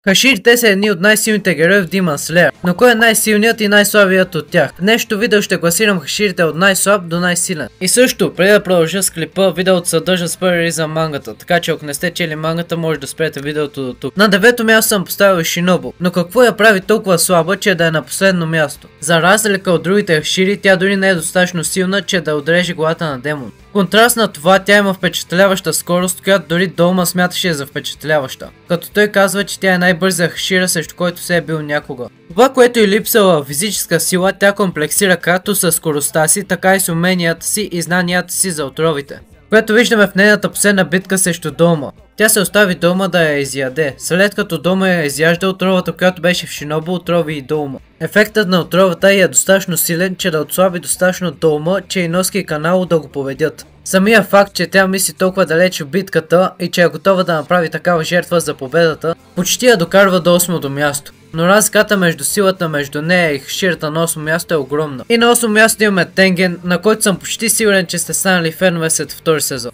Хаширите са едни от най-силните герои в Demon Slayer, но кой е най-силният и най-слабият от тях? В днешното видео ще класирам хаширите от най-слаб до най-силен. И също, преди да продължа с клипа, видеото съдържа спойлери за мангата, така че ако не сте чели мангата, може да спрете видеото до тук. На 9-то място съм поставил Шинобу, но какво я прави толкова слаба, че да е на последно място? За разлика от другите хашири, тя дори не е достатъчно силна, че да отреже главата на демон. В контраст на това, тя има впечатляваща скорост, която дори Долма смяташе за впечатляваща. Като той казва, че тя е най-бърза хашира, срещу който се е бил някога. Това, което й липсва физическа сила, тя комплексира както с скоростта си, така и с уменията си и знанията си за отровите, което виждаме в нейната последна битка срещу Долма. Тя се остави Долма да я изяде, след като Долма я изяжда отровата, която беше в Шинобу, отрови и Долма. Ефектът на отровата е достатъчно силен, че да отслаби достатъчно Долма, че и Носки Канало да го победят. Самия факт, че тя мисли толкова далеч в битката и че е готова да направи такава жертва за победата, почти я докарва до 8-то място. Но разликата между силата между нея и хаширата на 8 място е огромна. И на 8 място имаме Тенген, на който съм почти сигурен, че сте станали фенове след втори сезон.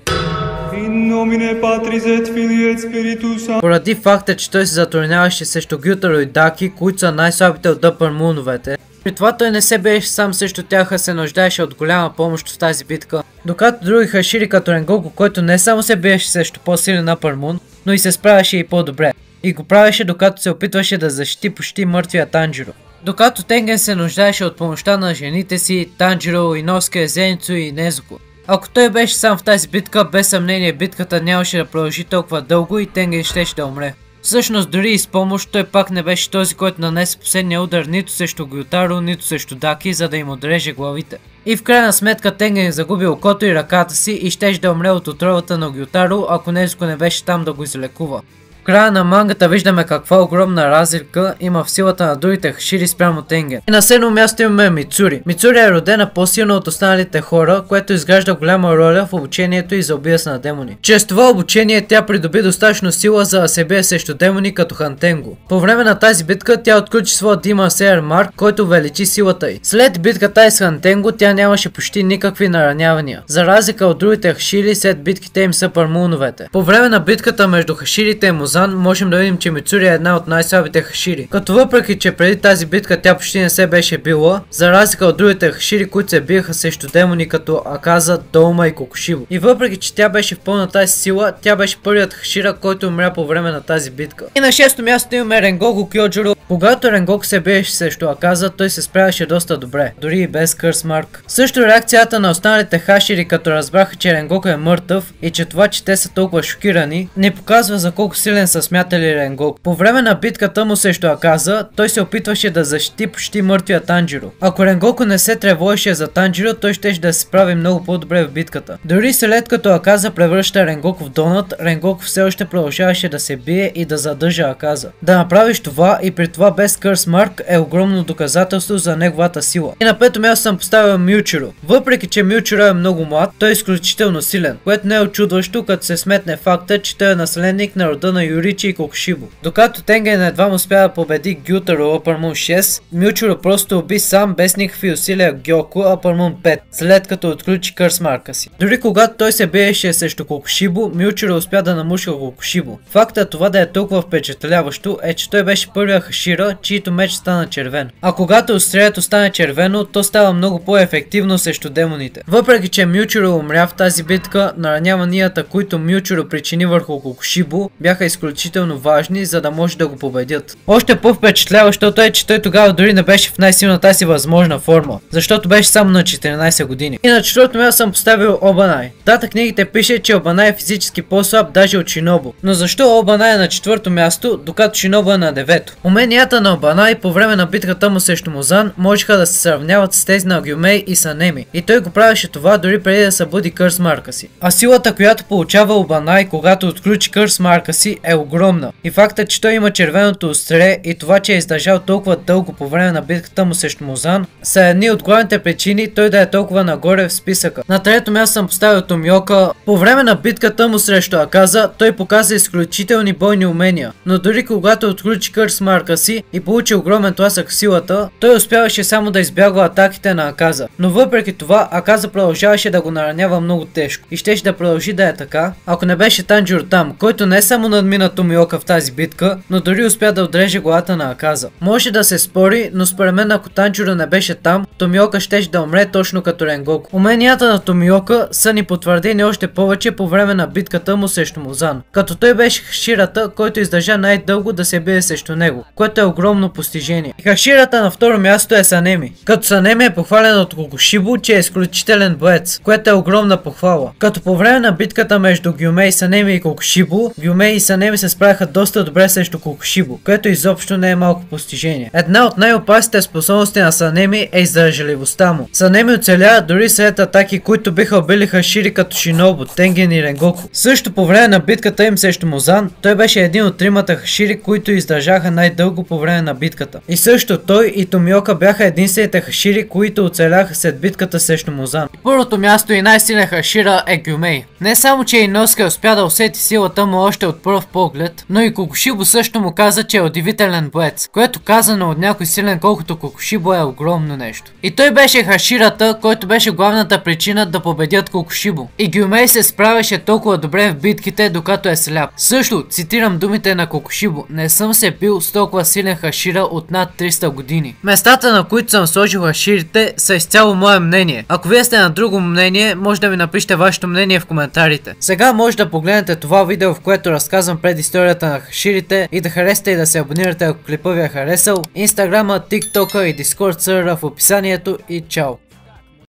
Поради факта, че той се затрудняваше срещу Гютаро и Даки, които са най-слабите от Upper Moon-овете. При това той не се беше сам срещу тях, а се нуждаеше от голяма помощ в тази битка. Докато други хашири като Ренгоку, който не само се биеше срещу по-силен Upper Moon, но и се справяше и по-добре. И го правеше докато се опитваше да защити почти мъртвия Танжиро. Докато Тенген се нуждаеше от помощта на жените си, Танжиро, Иноsuke, Зенитсу и Незуко. Ако той беше сам в тази битка, без съмнение битката нямаше да продължи толкова дълго и Тенген щеше да умре. Всъщност дори и с помощ той пак не беше този, който нанесе последния удар нито срещу Гютаро, нито срещу Даки, за да им отреже главите. И в крайна сметка Тенген загуби окото и ръката си и щеше да умре от отровата на Гютаро, ако Незуко не беше там да го излекува. В края на мангата виждаме каква огромна разлика има в силата на другите хашири спрямо Тенген. И на 7-то място имаме Мицури. Мицури е родена по-силно от останалите хора, което изгражда голяма роля в обучението и за убийство на демони. Чрез това обучение тя придоби достатъчно сила, за да се бие срещу демони като Хантенго. По време на тази битка тя отключи своя Demon Slayer Mark, който увеличи силата й. След битката с Хантенго тя нямаше почти никакви наранявания, за разлика от другите хашири след битките им с Upper Moon-овете. По време на битката между хаширите и Музан можем да видим, че Мицури е една от най-слабите хашири. Като въпреки, че преди тази битка тя почти не се беше била, за разлика от другите хашири, които се биеха срещу демони като Аказа, Долма и Кокушибо. И въпреки, че тя беше в пълна тази сила, тя беше първият хашира, който умря по време на тази битка. И на 6-то място имаме Ренгоку Кьоджиро. Когато Ренгоку се биеше срещу Аказа, той се справяше доста добре, дори и без Curse Mark. Също реакцията на останалите хашири, като разбраха, че Ренгоку е мъртъв и че това, че те са толкова шокирани, не показва за колко силен са смятали Ренгоку. По време на битката му срещу Аказа, той се опитваше да защити почти мъртвия Танжиро. Ако Ренгоку не се тревожеше за Танжиро, той щеше да се справи много по-добре в битката. Дори след като Аказа превръща Ренгоку в донат, Ренгоку все още продължаваше да се бие и да задържа Аказа. Да направиш това и при това без Curse Mark е огромно доказателство за неговата сила. И на 5-то място съм поставил Мючиро. Въпреки, че Мючиро е много млад, той е изключително силен, което не е очудващо, като се сметне факта, че той е наследник на рода на Юричи и Кокушибо. Докато Тенген едва му успя да победи Гютаро Upper Moon 6, Мючиро просто уби сам без никакви усилия Гьоку Upper Moon 5, след като отключи Curse Mark си. Дори когато той се биеше срещу Кокушибо, Мючиро успя да намушка Кокушибо. Фактът това да е толкова впечатляващо е, че той беше първия хашира, чието меч стана червен. А когато острието стане червено, то става много по-ефективно срещу демоните. Въпреки, че Мючиро умря в тази битка, нараняванията, които Мючиро причини върху Кокушибо, бяха изключително важни, за да може да го победят. Още по-впечатляващото е, че той тогава дори не беше в най-силната си възможна форма, защото беше само на 14 години. И на 4-то място съм поставил Обанай. Дата книгите пише, че Обанай е физически по-слаб даже от Шинобу. Но защо Обанай е на 4-то място, докато Шинобу е на 9-то? Уменията на Обанай по време на битката му срещу Музан можеха да се сравняват с тези на Гюмей и Санеми. И той го правеше това дори преди да събуди Curse Mark си. А силата, която получава Обанай, когато отключи Curse Mark си, е огромна. И фактът, че той има червеното остре и това, че е издържал толкова дълго по време на битката му срещу Музан, са едни от главните причини той да е толкова нагоре в списъка. На 3-то място съм поставил Томиока. По време на битката му срещу Аказа, той показа изключителни бойни умения, но дори когато отключи Curse Mark си и получи огромен тласък в силата, той успяваше само да избягва атаките на Аказа. Но въпреки това, Аказа продължаваше да го наранява много тежко и щеше да продължи да е така, ако не беше Танжиро там, който не само надмина Томиока в тази битка, но дори успя да отреже главата на Аказа. Може да се спори, но според мен ако Танжиро не беше там, Томиока щеше да умре точно като Ренгоку. Уменията на Томиока са ни потвърдени още повече по време на битката му срещу Музан, като той беше Хаширата, който издържа най-дълго да се бие срещу него, което е огромно постижение. Хаширата на второ място е Санеми, като Санеми е похвален от Кокушибо, че е изключителен боец, което е огромна похвала. Като по време на битката между Гюмей, Санеми и Кокушибо, Гюмей и Санеми се справяха доста добре срещу Кокушибо, което изобщо не е малко постижение. Една от най-опасните способности на Санеми е издържливостта му. Санеми оцеля дори след атаки, които биха убили Хашири като Шинобу, Тенген и Ренгоку. Също по време на битката им срещу Музан, той беше един от тримата Хашири, които издържаха най-дълго по време на битката. И също той и Томиока бяха единствените Хашири, които оцеляха след битката срещу Музан. Първото място и най-силен Хашира е Гюмей. Не само, че Иноsuke успя да усети силата му още от пръв поглед, но и Кокушибо също му каза, че е удивителен боец, което казано от някой силен колкото Кокушибо е огромно нещо. И той беше Хаширата, който беше главната причина да победят Кокушибо. И Гюмей се справяше толкова добре в битките, докато е сляп. Също цитирам думите на Кокушибо: не съм се бил с толкова силен Хашира от над 300 години. Местата, на които съм сложил Хаширите, са изцяло мое мнение. Ако вие сте на друго мнение, може да ми напишете вашето мнение в коментарите. Сега може да погледнете това видео, в което разказвам предисторията на Хаширите, и да харесате и да се абонирате, ако клипът ви е харесал. Инстаграма, тиктока и дискорд сервера в описанието, и чао!